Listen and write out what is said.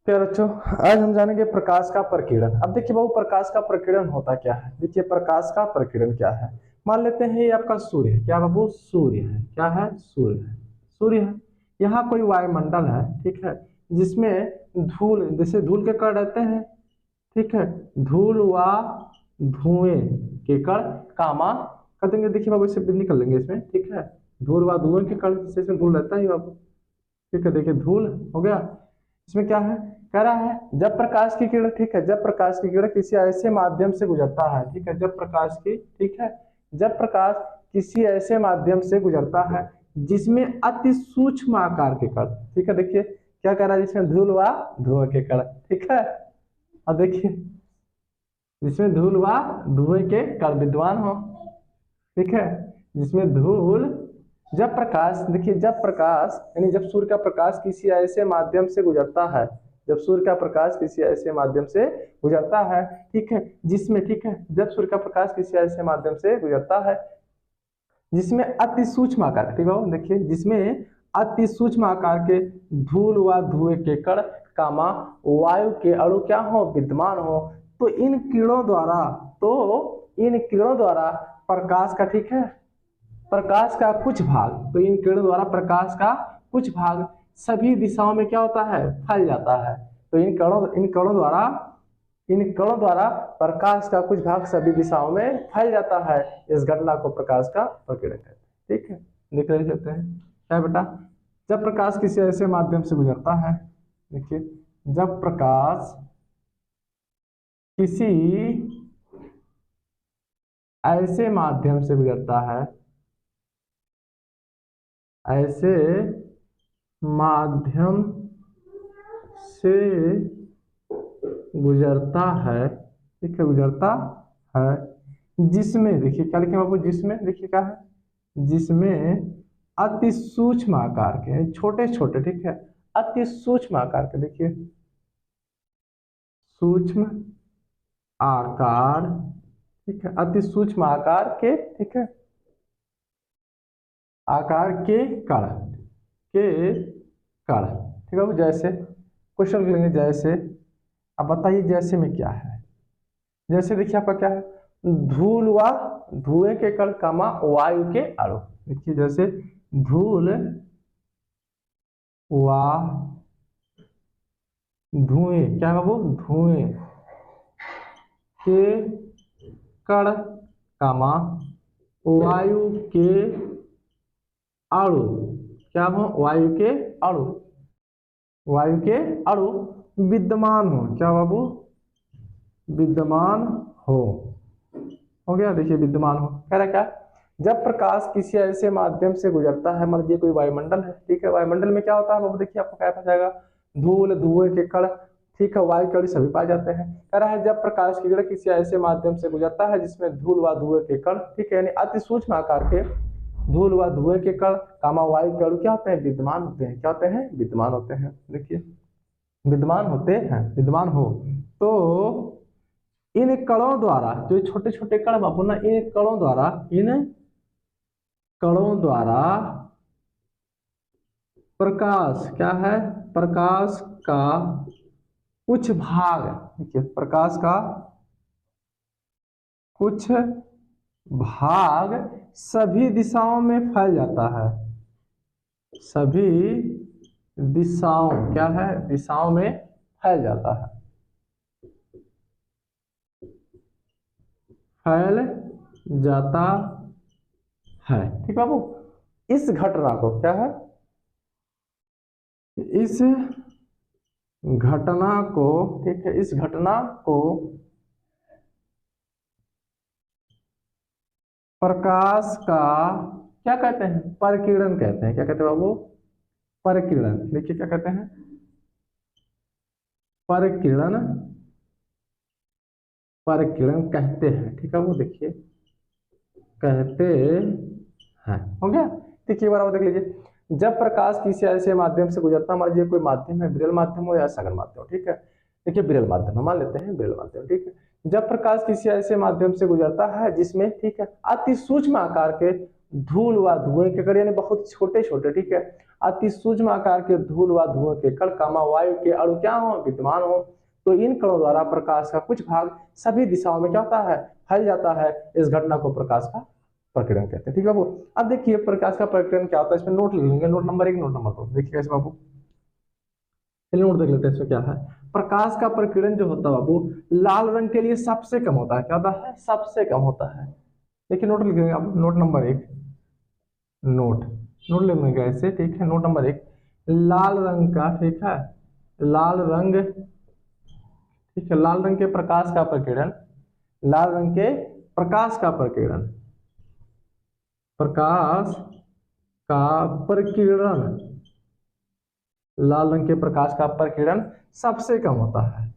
प्यारे बच्चों, आज हम जानेंगे प्रकाश का प्रकीर्णन। अब देखिए बाबू, प्रकाश का प्रकीर्णन होता क्या है। देखिए प्रकाश का प्रकीर्णन क्या है। मान लेते हैं ये आपका सूर्य है। क्या बाबू? सूर्य है। क्या है? सूर्य है। सूर्य है। यहाँ कोई वायुमंडल है, ठीक है, जिसमें धूल, जैसे धूल के कण रहते हैं, ठीक है, धूल व धुएं के कण, कामा कर देंगे। देखिए बाबू, इसे निकल लेंगे इसमें, ठीक है, धूल व धुएं के कण, जैसे इसमें धूल रहता है बाबू, ठीक है। देखिए धूल हो गया। इसमें क्या है, कह रहा है जब प्रकाश की किरण, ठीक है, जब प्रकाश की किरण किसी ऐसे माध्यम से गुजरता है, ठीक है, जब प्रकाश की, ठीक है, जब प्रकाश किसी ऐसे माध्यम से गुजरता है जिसमें अति सूक्ष्म आकार के कण, ठीक है, देखिए क्या कह रहा है, जिसमें धूल व धुएं के कण, ठीक है। अब देखिए जिसमें धूल व धुएं के कण विद्यमान हो, ठीक है, जिसमें धूल, जब प्रकाश, देखिए जब प्रकाश यानी जब सूर्य का प्रकाश किसी ऐसे माध्यम से गुजरता है, जब सूर्य का प्रकाश किसी ऐसे माध्यम से गुजरता है, ठीक है, जिसमें, ठीक है, जब सूर्य का प्रकाश किसी ऐसे माध्यम से गुजरता है जिसमें अति सूक्ष्म आकार, ठीक है, देखिए जिसमें अति सूक्ष्म आकार के धूल व धुएं के कण, कामा वायु के अणु क्या हो, विद्यमान हो, तो इन किरणों द्वारा, तो इन किरणों द्वारा प्रकाश का, ठीक है, प्रकाश का कुछ भाग, तो इन किरणों द्वारा प्रकाश का कुछ भाग सभी दिशाओं में क्या होता है, फैल जाता है। तो इन कणों द्वारा प्रकाश का कुछ भाग सभी दिशाओं में फैल जाता है। इस घटना को प्रकाश का प्रकीर्णन कहते हैं, ठीक है। निकल लेते हैं क्या बेटा, जब प्रकाश किसी ऐसे माध्यम से गुजरता है, देखिए जब प्रकाश किसी ऐसे माध्यम से गुजरता है, ऐसे माध्यम से गुजरता है, ठीक है, गुजरता है जिसमें, देखिए क्या लिखे बाबू, जिसमें, देखिए क्या है, जिसमें अति सूक्ष्म आकार के, छोटे छोटे, ठीक है, अति सूक्ष्म आकार के, देखिए सूक्ष्म आकार, ठीक है, अति सूक्ष्म आकार के, ठीक है, आकार के कण, ठीक है, जैसे क्वेश्चन लेंगे, जैसे, अब बताइए जैसे में क्या है। जैसे देखिए आपका क्या है, धूल व धुएं के कण, कामा वायु के अणु, देखिए जैसे धूल व धुएं, क्या है वो, धुएं के कण, कामा वायु के अणु, क्या वो, वायु के अणु, वायु के अणु विद्यमान हो, क्या बाबू, विद्यमान हो गया। देखिए विद्यमान हो कह रहा क्या, जब प्रकाश किसी ऐसे माध्यम से गुजरता है, मान लीजिए कोई वायुमंडल है, ठीक है, वायुमंडल में क्या होता है बाबू, देखिए आपको क्या पता जाएगा, धूल धुएं के कण, ठीक है, वायु के अणु सभी पाए जाते हैं। कह रहा है जब प्रकाश की किरण किसी ऐसे माध्यम से गुजरता है जिसमें धूल व धुएं के कण, ठीक है, यानी अति सूक्ष्म आकार के धूल व धुएं के कण, कामा वायु के अणु क्या होते हैं, विद्यमान होते हैं। क्या होते हैं, विद्यमान होते हैं। देखिए विद्यमान होते हैं, विद्यमान हो, तो इन कणों द्वारा, जो छोटे छोटे कण बाबू ना, इन कणों द्वारा, इन कणों द्वारा प्रकाश, क्या है, प्रकाश का कुछ भाग, देखिए प्रकाश का कुछ भाग सभी दिशाओं में फैल जाता है, सभी दिशाओं, क्या है, दिशाओं में फैल जाता है, फैल जाता है, ठीक बाबू। इस घटना को क्या है, इस घटना को, ठीक है, इस घटना को प्रकाश का क्या कहते हैं, प्रकीर्णन कहते हैं। क्या कहते हैं बाबू, प्रकीर्णन। देखिए क्या कहते हैं, प्रकीर्णन, प्रकीर्णन कहते हैं, ठीक है वो, देखिए कहते हैं, हो गया। देखिए बार देख लीजिए, जब प्रकाश किसी ऐसे माध्यम से गुजरता, मान लीजिए कोई माध्यम है, विरल माध्यम हो या सघन माध्यम हो, ठीक है, देखिए विरल माध्यम मान लेते हैं, विरल माध्यम, ठीक है, जब प्रकाश किसी ऐसे माध्यम से गुजरता है जिसमें, ठीक है, अति सूक्ष्म आकार के धूल व धुएं के कण, यानी बहुत छोटे छोटे, ठीक है, अति सूक्ष्म आकार के धूल व धुएं के कण कामा वायु के अणु क्या हो, विद्यमान हो, तो इन कणों द्वारा प्रकाश का कुछ भाग सभी दिशाओं में क्या होता है, फैल जाता है। इस घटना को प्रकाश का प्रकीर्णन कहते हैं। ठीक है बाबू। अब देखिए प्रकाश का प्रकीर्णन क्या होता है, इसमें नोट लिख लेंगे, नोट नंबर 1, नोट नंबर 2, देखिए कैसे बाबू, चलिए नोट देख लेते हैं इसमें क्या है। प्रकाश का प्रकीर्णन जो होता है बाबू, लाल रंग के लिए सबसे कम होता है। क्या होता है, सबसे कम होता है। देखिए नोट लिखेंगे आप, नोट नंबर 1, नोट नोट लिखेंगे ऐसे, ठीक है। नोट नंबर 1, लाल रंग का, ठीक है, लाल रंग, ठीक है, लाल रंग के प्रकाश का प्रकीर्णन, लाल रंग के प्रकाश का प्रकीर्णन, प्रकाश का प्रकीर्णन, लाल रंग के प्रकाश का प्रकीर्णन सबसे कम होता है।